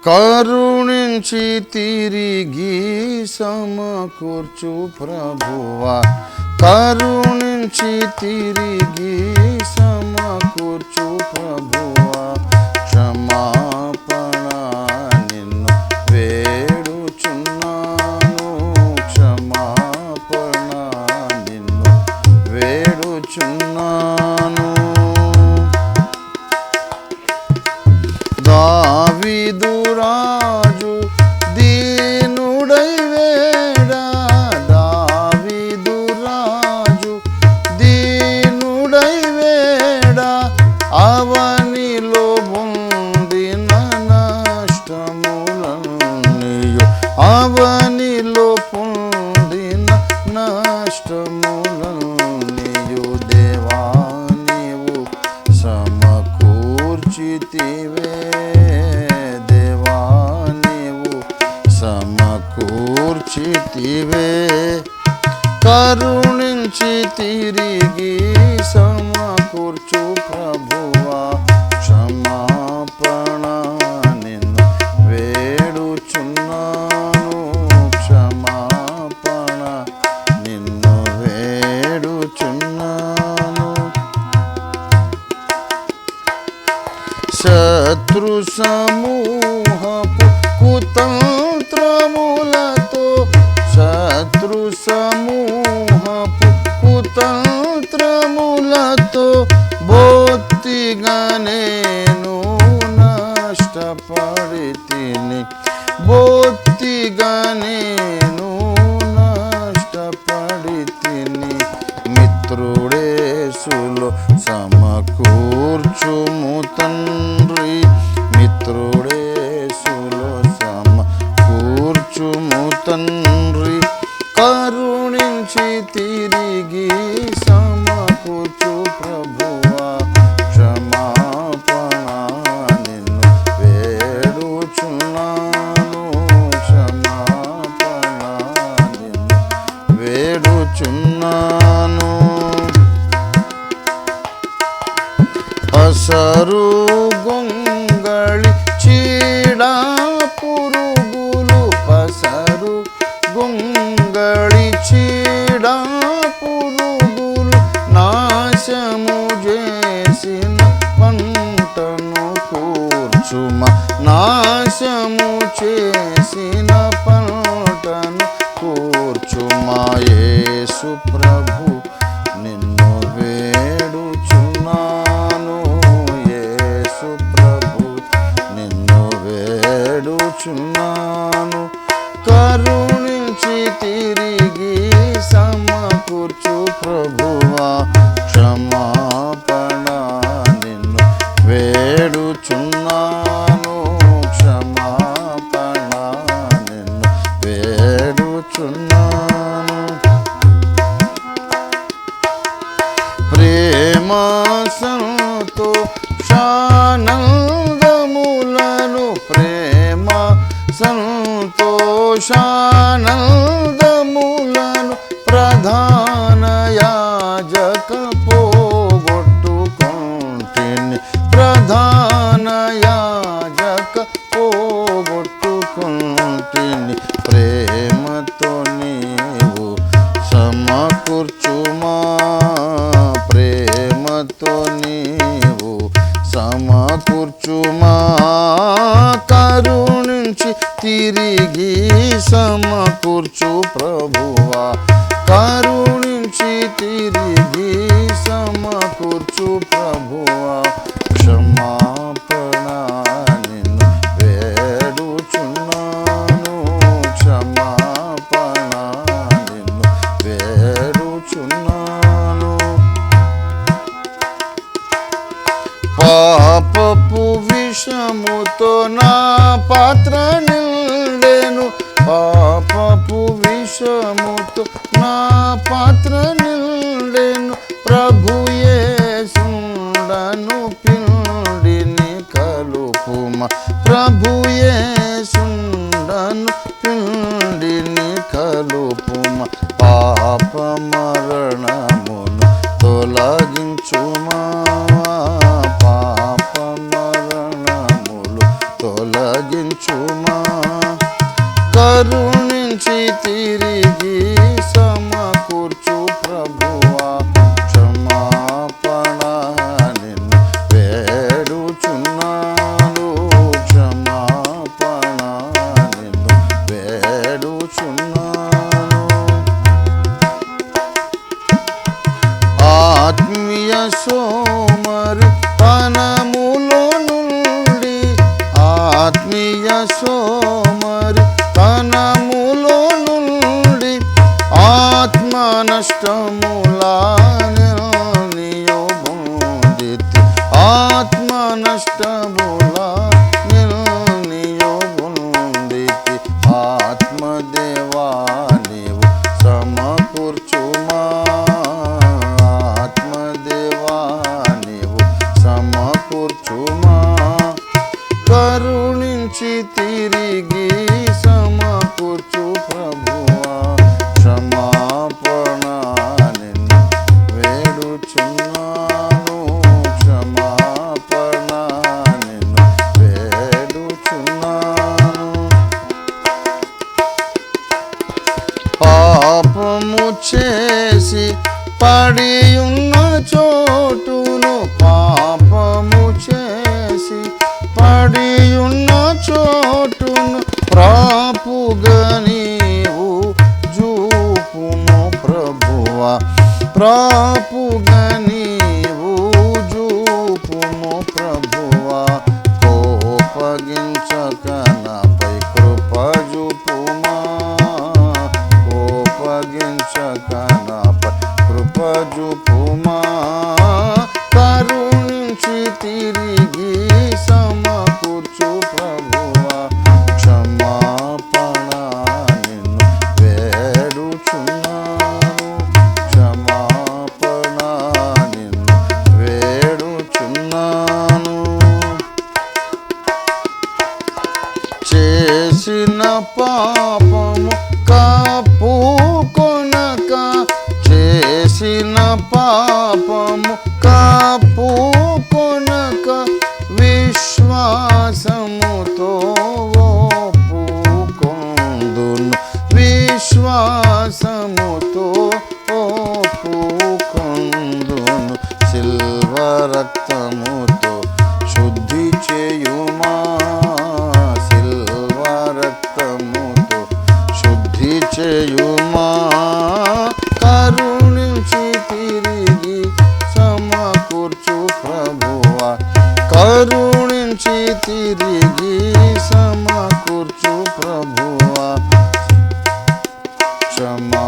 కరుణించి తిరిగి సమకూర్చు ప్రభువా, కరుణించి తిరిగి సమకూర్చు ప్రభువా, క్షమాపణ నిన్ను వేడుచున్నాను, క్షమాపణ నిన్ను వేడుచున్నాను. దావీదు రాజు దీనుడై వేడా, దావీదు రాజు దీనుడై వేడా, అవనిలో పొందిన నష్టములన్నీయు, అవనిలో పొందిన నష్టములన్నీయు దేవా నీవు సమకూర్చితివే, దేవా నీవు సమకూర్చితివే. కరుణించి తిరిగి సమకూర్చు ప్రభువా, క్షమాపణ నిన్ను వేడుచున్నాను, క్షమాపణ నిన్ను వేడుచున్నాను. శత్రు సమూహపు కుతంత్రములతో, శత్రు సమూహపు కుతంత్రములతో బొత్తిగా నేను నష్టపడి తిని, బొత్తిగా నేను నష్టపడి తిని. మిత్రుడేసులో సమకూర్చుము తండ్రి, మిత్రుడేసులో సమకూర్చుము తండ్రి, కరుణించి తిరిగి సమకూర్చు ప్రభువా, క్షమాపణ నిన్ను వేడుచున్నాను, క్షమాపణ నిన్ను వేడుచున్నాను. పసరు గొంగళి చీడా పురుగులు, పసరు గొంగళి చీడా పురుగులు నాశము చేసిన పంటను కూర్చుమా, నాశము చేసిన పంటను కూర్చుమా. యేసు ప్రభు నిన్ను వేడుచున్నాను, యేసు ప్రభు నిన్ను వేడుచున్నాను. కరుణించి తిరిగి సమకూర్చు ప్రభువా, క్షమాపణ నిన్ను వేడుచున్నాను, క్షమాపణ నిన్ను వేడుచున్నాను. ప్రేమ సంతోషానందములను, ప్రేమ సంతోషానందములను ప్రధాన యాజక పోగొట్టుకొంటిని, ప్రధాన యాజక పోగొట్టుకొంటిని. ప్రేమతో నీవు సమకూర్చుమా, ప్రేమతో నీవు సమకూర్చుమా. కరుణించి తిరిగి సమకూర్చు ప్రభువా, కరుణించి తిరిగి సమకూర్చు ప్రభువా, క్షమాపణ నిన్ను వేడుచున్నాను, క్షమాపణ నిన్ను వేడుచున్నాను. పాపపు విషముతో నా పాత్ర నిండెను, పాపపు విషముతో నా పాత్ర నిండెను. ప్రభు యేసుండను పిండిని కలుపుమా, ప్రభు యేసుండను పిండిని కలుపుమా. పాప మరణమును తొలగించుమా, పాప మరణములు తొలగించు సోమరి తనములో నుండి ఆత్మ నష్టములా నిల్నియో బొందితి ఆత్మ నష్టములా నిల్నియో బొందితి ఆత్మదేవా నీవు సమకూర్చుమా ఆత్మదేవా నీవు సమకూర్చుమా కరుణించి తిరిగి సమకూర్చు ప్రభువా క్షమాపణ నిన్ను వేడుచున్నాను క్షమాపణ నిన్ను వేడుచున్నాను పాపము చేసి పడి ఉన్న చోటును పాపము చేసి పడి ఉన్న చోటును ప్రాపుగా నీవు జూపుము ప్రభువా ప్రాపుగా నీవు జూపుము ప్రభువా కోపగించక నాపై కృప జూపుమా కోపగించక నాపై కృప జూపుమా కరుణించి తిరిగి సమకూర్చు ప్రభువా క్షమాపణ నిన్ను వేడుచున్నాను క్షమాపణ నిన్ను వేడుచున్నాను చేసిన పాపము కప్పుకొనక చేసిన పాపము కప్పుకొనక విశ్వాసముతో ఒప్పుకొందును విశ్వాసముతో ఒప్పుకొందును సిల్వ రక్తముతో శుద్ధి చేయుమా సిల్వ రక్తముతో శుద్ధి చేయుమా కరుణించి తిరిగి సమకూర్చు ప్రభువా కరుణించి తిరిగి సమకూర్చు ప్రభువా క్షమా